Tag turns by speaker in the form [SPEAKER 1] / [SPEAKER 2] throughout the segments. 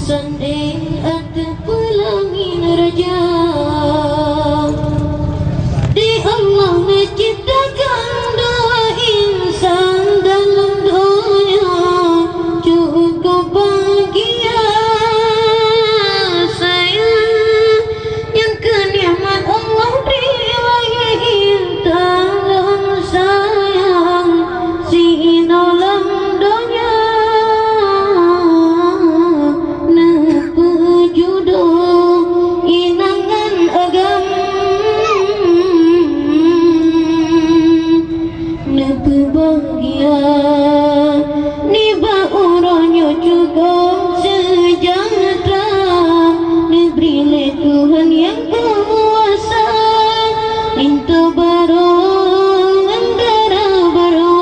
[SPEAKER 1] Sanding at pulangin raja di Allah menciptakan dua insan dalam dunia cukup bahagia sayang yang kenikmat Allah beri dalam sayang si dalam dunia bahagia ni bauranya cukup sejahtera diberi Tuhan yang kuasa itu baru antara baru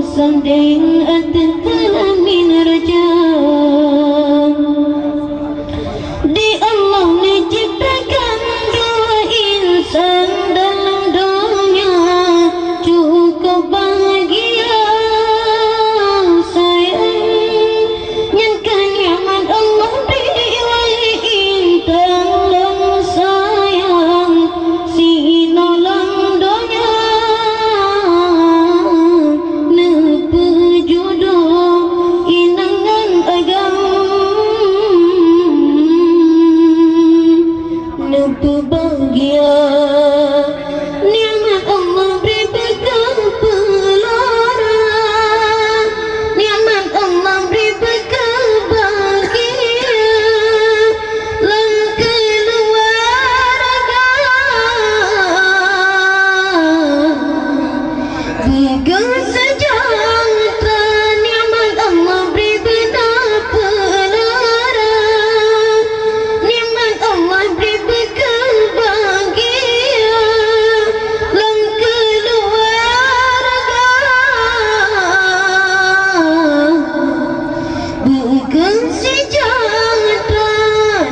[SPEAKER 1] sanding atas kelamin raja di Allah diciptakan dua insan dalam dunia cukup bahagia sayang yang kenikmat Allah beri dalam sayang si nolong dunia nepe jodoh inangan agam nepe bahagia nikmat Allah beri bekal pelara nikmat Allah beri bekal bahagia dalam keluarga bekal sejahtera nikmat Allah beri benar pelara nikmat Allah beri bekal bahagia dalam keluarga bukan sejahtera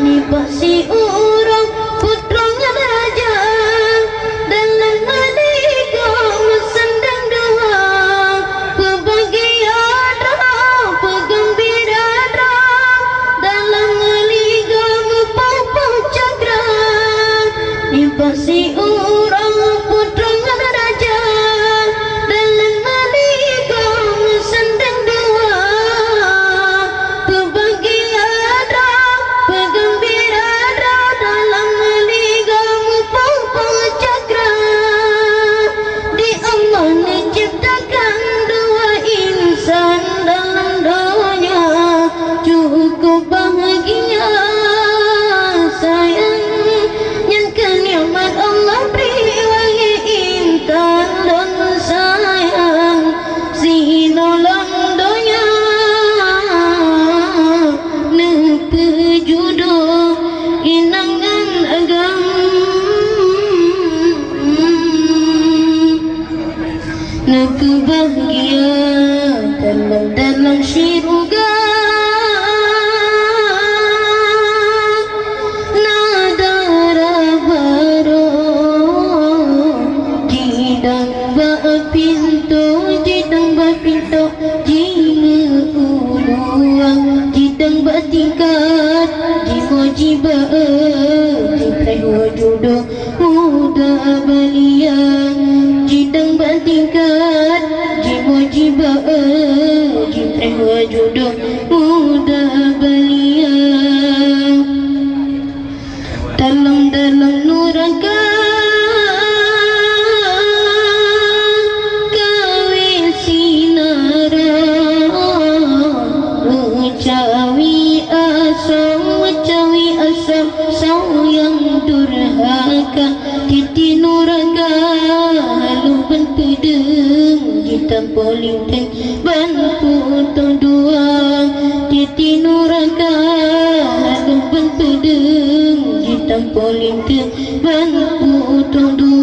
[SPEAKER 1] ni pasti orang putra raja dalam menikah sandang dua kebahagiaan penggembira dalam menikah mempapau cakra ni pasti orang putra raja dalam menikah sandang dua kebahagiaan penggembira dalam menikah mempapau cakra di Allah diciptakan dua insan dalam dunia cukup bahagia sayang yang kenikmat Allah beri intan dan sayang si nolong dunia nepe jodoh inangan agam nepe bahagia dalam syurga nada baru jidang bapinto jidang jinga uluang jidang batingkat jiwa jipreho jodoh muda balia jidang batingkat jiwa jipreho jodoh muda balia dalam nuraka kawin sinara ucawi asam sayang durhaka titi nuraka halu benpedeng kita polinteng bantu dua titi nuraka halu benpedeng kita polinteng bantu dua